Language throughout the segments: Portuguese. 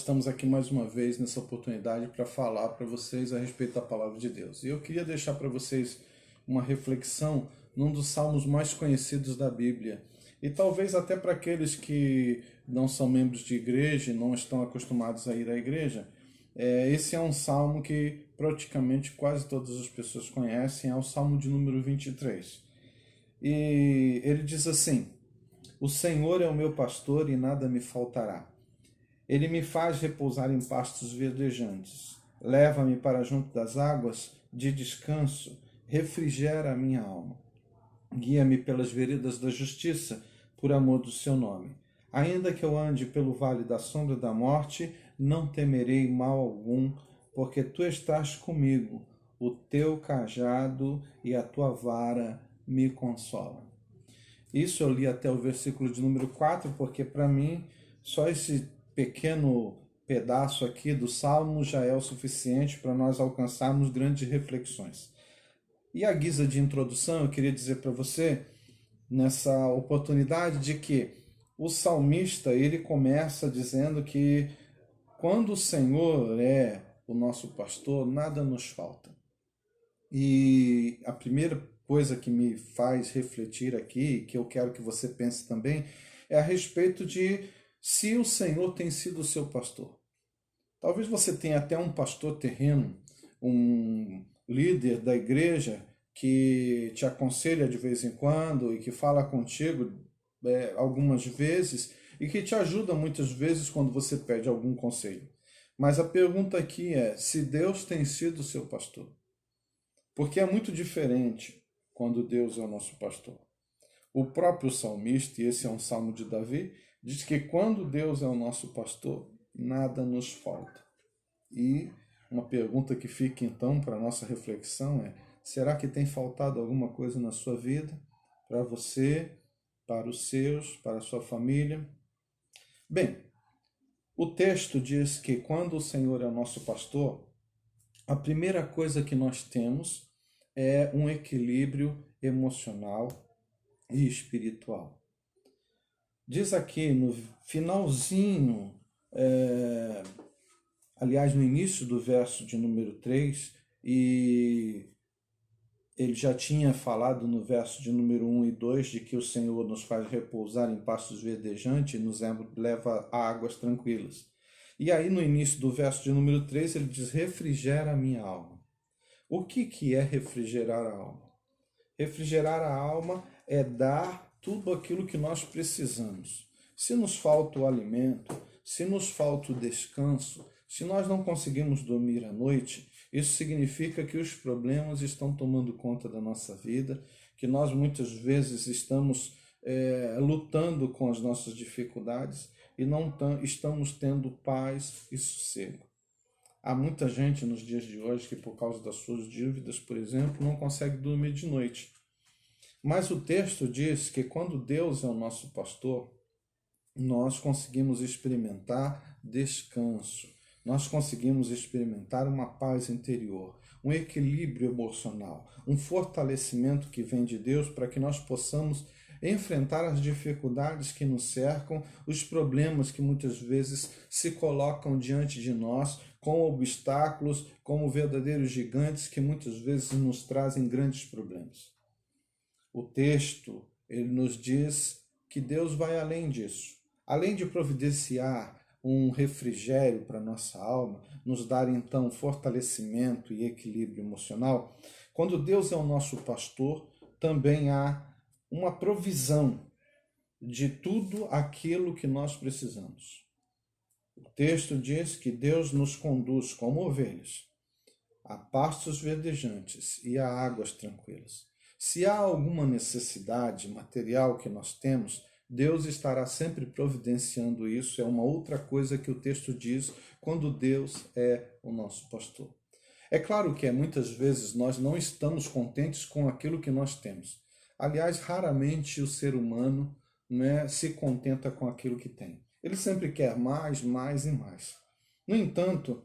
estamos aqui mais uma vez nessa oportunidade para falar para vocês a respeito da palavra de Deus. E eu queria deixar para vocês uma reflexão num dos salmos mais conhecidos da Bíblia. E talvez até para aqueles que não são membros de igreja e não estão acostumados a ir à igreja, esse é um salmo que praticamente quase todas as pessoas conhecem, é o salmo de número 23. E ele diz assim: O Senhor é o meu pastor e nada me faltará. Ele me faz repousar em pastos verdejantes. Leva-me para junto das águas de descanso. Refrigera a minha alma. Guia-me pelas veredas da justiça, por amor do seu nome. Ainda que eu ande pelo vale da sombra da morte, não temerei mal algum, porque tu estás comigo. O teu cajado e a tua vara me consolam. Isso eu li até o versículo de número 4, porque para mim só esse pequeno pedaço aqui do Salmo já é o suficiente para nós alcançarmos grandes reflexões. E a guisa de introdução, eu queria dizer para você, nessa oportunidade, de que o salmista, ele começa dizendo que quando o Senhor é o nosso pastor, nada nos falta. E a primeira coisa que me faz refletir aqui, que eu quero que você pense também, é a respeito de se o Senhor tem sido o seu pastor. Talvez você tenha até um pastor terreno, um líder da igreja que te aconselha de vez em quando e que fala contigo algumas vezes e que te ajuda muitas vezes quando você pede algum conselho. Mas a pergunta aqui é se Deus tem sido o seu pastor. Porque é muito diferente quando Deus é o nosso pastor. O próprio salmista, e esse é um salmo de Davi, diz que quando Deus é o nosso pastor, nada nos falta. E uma pergunta que fica então para a nossa reflexão é: será que tem faltado alguma coisa na sua vida? Para você, para os seus, para a sua família? Bem, o texto diz que quando o Senhor é o nosso pastor, a primeira coisa que nós temos é um equilíbrio emocional e espiritual. Diz aqui no finalzinho, aliás, no início do verso de número 3, e ele já tinha falado no verso de número 1 e 2 de que o Senhor nos faz repousar em pastos verdejantes e nos leva a águas tranquilas. E aí no início do verso de número 3 ele diz: refrigera a minha alma. O que é refrigerar a alma? Refrigerar a alma é dar tudo aquilo que nós precisamos. Se nos falta o alimento, se nos falta o descanso, se nós não conseguimos dormir à noite, isso significa que os problemas estão tomando conta da nossa vida, que nós muitas vezes estamos lutando com as nossas dificuldades e não estamos tendo paz e sossego. Há muita gente nos dias de hoje que, por causa das suas dívidas, por exemplo, não consegue dormir de noite. Mas o texto diz que quando Deus é o nosso pastor, nós conseguimos experimentar descanso, nós conseguimos experimentar uma paz interior, um equilíbrio emocional, um fortalecimento que vem de Deus para que nós possamos enfrentar as dificuldades que nos cercam, os problemas que muitas vezes se colocam diante de nós, com obstáculos, como verdadeiros gigantes que muitas vezes nos trazem grandes problemas. O texto, ele nos diz que Deus vai além disso. Além de providenciar um refrigério para a nossa alma, nos dar então fortalecimento e equilíbrio emocional, quando Deus é o nosso pastor, também há uma provisão de tudo aquilo que nós precisamos. O texto diz que Deus nos conduz como ovelhas a pastos verdejantes e a águas tranquilas. Se há alguma necessidade material que nós temos, Deus estará sempre providenciando isso. É uma outra coisa que o texto diz quando Deus é o nosso pastor. É claro que muitas vezes nós não estamos contentes com aquilo que nós temos. Aliás, raramente o ser humano se contenta com aquilo que tem. Ele sempre quer mais, mais e mais. No entanto,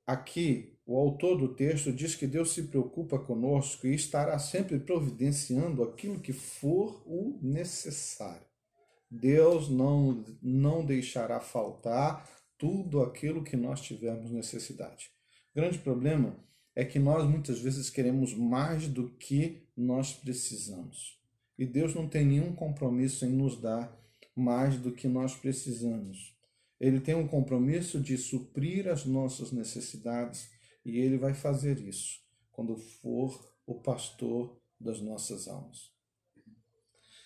aqui o autor do texto diz que Deus se preocupa conosco e estará sempre providenciando aquilo que for o necessário. Deus não deixará faltar tudo aquilo que nós tivermos necessidade. O grande problema é que nós muitas vezes queremos mais do que nós precisamos. E Deus não tem nenhum compromisso em nos dar mais do que nós precisamos. Ele tem um compromisso de suprir as nossas necessidades e ele vai fazer isso quando for o pastor das nossas almas.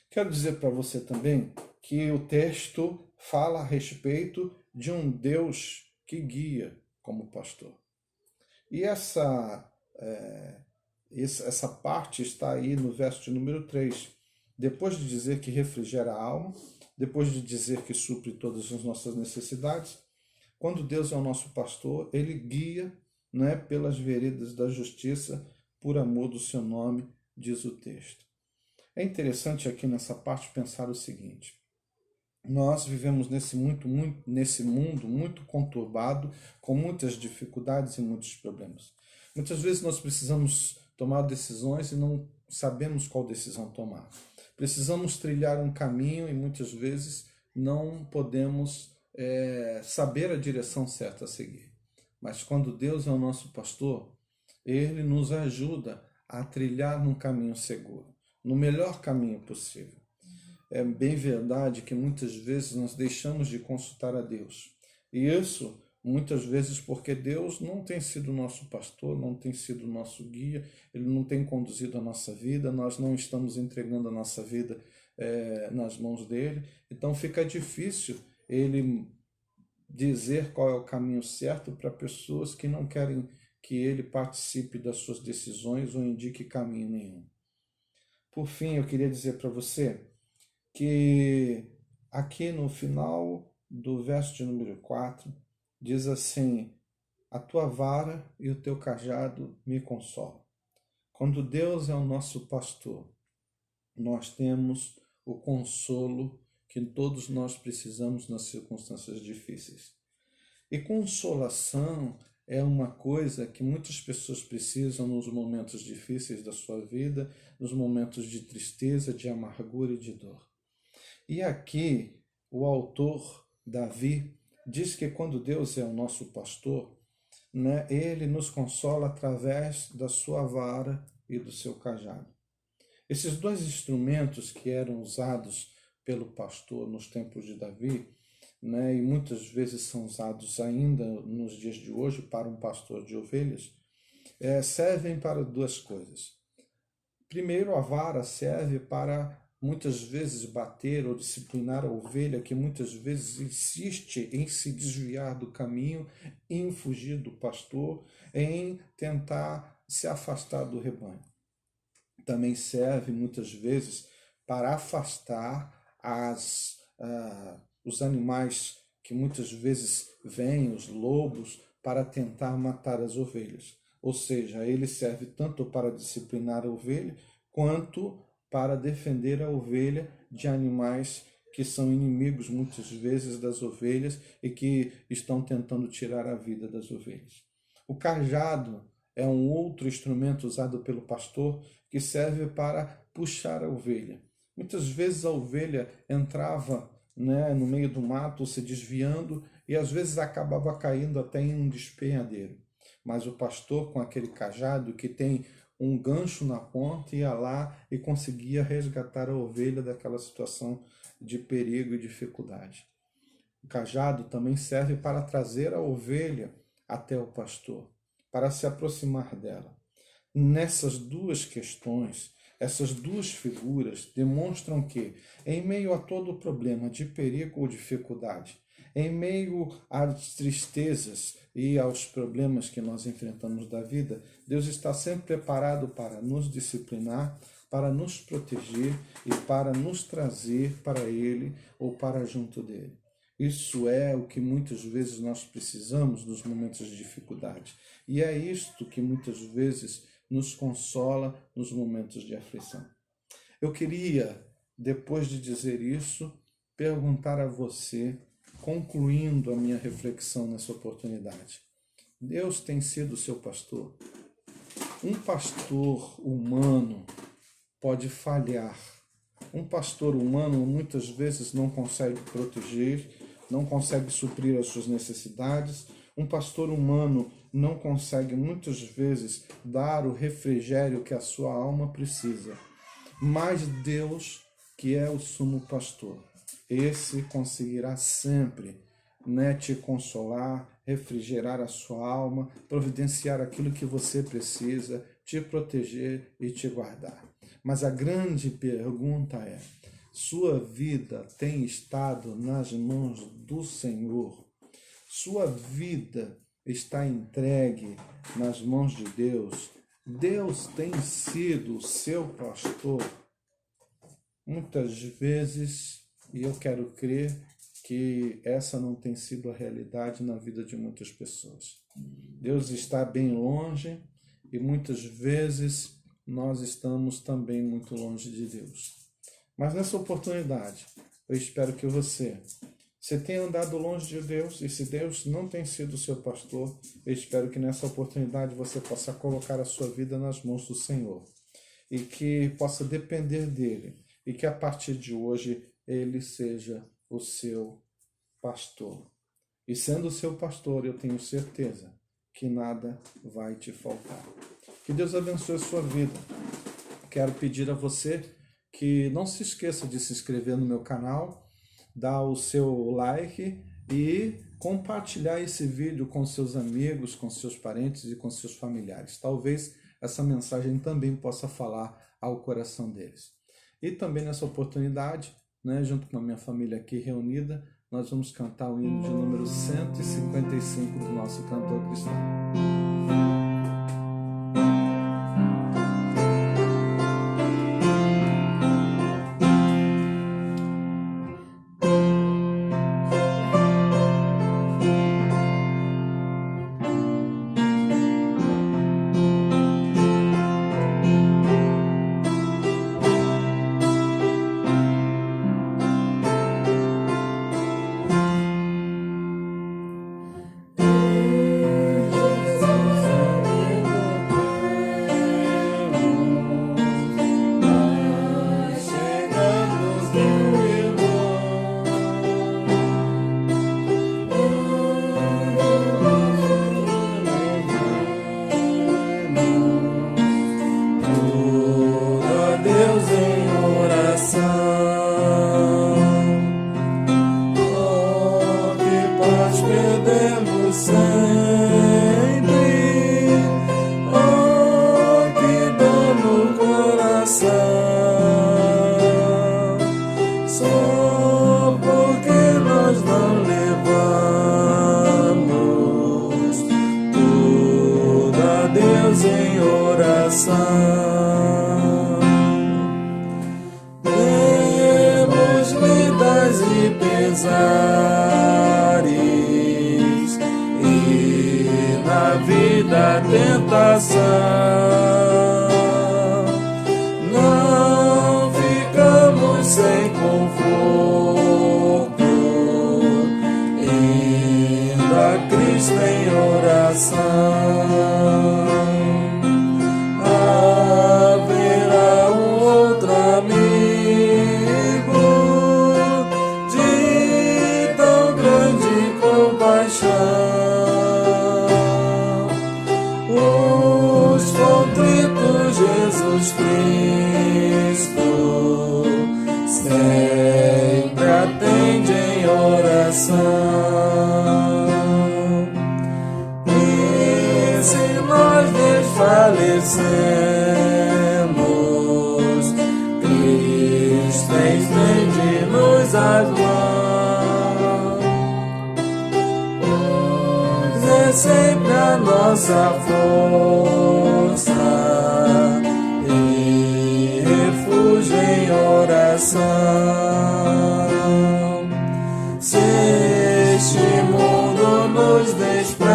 Quero dizer para você também que o texto fala a respeito de um Deus que guia como pastor. E essa parte está aí no verso de número 3. Depois de dizer que refrigera a alma, depois de dizer que supre todas as nossas necessidades, quando Deus é o nosso pastor, ele guia, né, pelas veredas da justiça, por amor do seu nome, diz o texto. É interessante aqui nessa parte pensar o seguinte: nós vivemos nesse mundo muito conturbado, com muitas dificuldades e muitos problemas. Muitas vezes nós precisamos tomar decisões e não sabemos qual decisão tomar. Precisamos trilhar um caminho e muitas vezes não podemos saber a direção certa a seguir. Mas quando Deus é o nosso pastor, ele nos ajuda a trilhar num caminho seguro, no melhor caminho possível. É bem verdade que muitas vezes nós deixamos de consultar a Deus. E isso, muitas vezes, porque Deus não tem sido nosso pastor, não tem sido nosso guia, Ele não tem conduzido a nossa vida, nós não estamos entregando a nossa vida nas mãos dEle. Então fica difícil Ele dizer qual é o caminho certo para pessoas que não querem que Ele participe das suas decisões ou indique caminho nenhum. Por fim, eu queria dizer para você que aqui no final do verso de número 4, diz assim: a tua vara e o teu cajado me consolam. Quando Deus é o nosso pastor, nós temos o consolo que todos nós precisamos nas circunstâncias difíceis. E consolação é uma coisa que muitas pessoas precisam nos momentos difíceis da sua vida, nos momentos de tristeza, de amargura e de dor. E aqui o autor, Davi, diz que quando Deus é o nosso pastor, né, ele nos consola através da sua vara e do seu cajado. Esses dois instrumentos que eram usados pelo pastor nos tempos de Davi, né, e muitas vezes são usados ainda nos dias de hoje para um pastor de ovelhas, servem para duas coisas. Primeiro, a vara serve para muitas vezes bater ou disciplinar a ovelha que muitas vezes insiste em se desviar do caminho, em fugir do pastor, em tentar se afastar do rebanho. Também serve muitas vezes para afastar os animais que muitas vezes vêm, os lobos, para tentar matar as ovelhas. Ou seja, ele serve tanto para disciplinar a ovelha, quanto para defender a ovelha de animais que são inimigos muitas vezes das ovelhas e que estão tentando tirar a vida das ovelhas. O cajado é um outro instrumento usado pelo pastor que serve para puxar a ovelha. Muitas vezes a ovelha entrava, né, no meio do mato, se desviando, e às vezes acabava caindo até em um despenhadeiro. Mas o pastor, com aquele cajado que tem um gancho na ponta, ia lá e conseguia resgatar a ovelha daquela situação de perigo e dificuldade. O cajado também serve para trazer a ovelha até o pastor, para se aproximar dela. Nessas duas questões, essas duas figuras demonstram que, em meio a todo o problema de perigo ou dificuldade, em meio às tristezas e aos problemas que nós enfrentamos da vida, Deus está sempre preparado para nos disciplinar, para nos proteger e para nos trazer para Ele ou para junto dEle. Isso é o que muitas vezes nós precisamos nos momentos de dificuldade. E é isto que muitas vezes nos consola nos momentos de aflição. Eu queria, depois de dizer isso, perguntar a você, concluindo a minha reflexão nessa oportunidade: Deus tem sido seu pastor? Um pastor humano pode falhar. Um pastor humano muitas vezes não consegue proteger não consegue suprir as suas necessidades. Um pastor humano não consegue muitas vezes dar o refrigério que a sua alma precisa. Mas Deus, que é o sumo pastor, esse conseguirá sempre, te consolar, refrigerar a sua alma, providenciar aquilo que você precisa, te proteger e te guardar. Mas a grande pergunta é: sua vida tem estado nas mãos do Senhor? Sua vida está entregue nas mãos de Deus? Deus tem sido o seu pastor? Muitas vezes, e eu quero crer que essa não tem sido a realidade na vida de muitas pessoas. Deus está bem longe e muitas vezes nós estamos também muito longe de Deus. Mas nessa oportunidade, eu espero que você tenha andado longe de Deus, e se Deus não tem sido o seu pastor, eu espero que nessa oportunidade você possa colocar a sua vida nas mãos do Senhor e que possa depender dele, e que a partir de hoje ele seja o seu pastor. E sendo o seu pastor, eu tenho certeza que nada vai te faltar. Que Deus abençoe a sua vida. Quero pedir a você que não se esqueça de se inscrever no meu canal, dar o seu like e compartilhar esse vídeo com seus amigos, com seus parentes e com seus familiares. Talvez essa mensagem também possa falar ao coração deles. E também nessa oportunidade, junto com a minha família aqui reunida, nós vamos cantar o hino de número 155 do nosso cantor cristão. Temos vidas e pesares, e na vida tentação. Não ficamos sem conforto, indo a Cristo em oração. Os contritos Jesus Cristo sempre atende em oração. E se nós desfalecemos, Cristo estende-nos as mãos. É sempre a nossa força e refúgio em oração. Se este mundo nos despreza,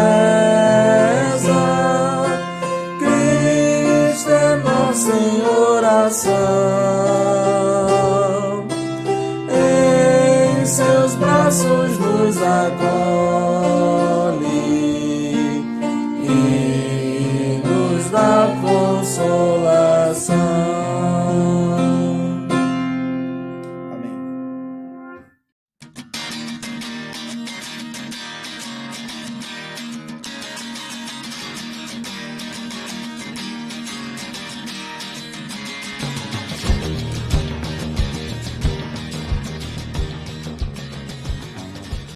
Cristo é nosso em oração. Em seus braços nos acolhe,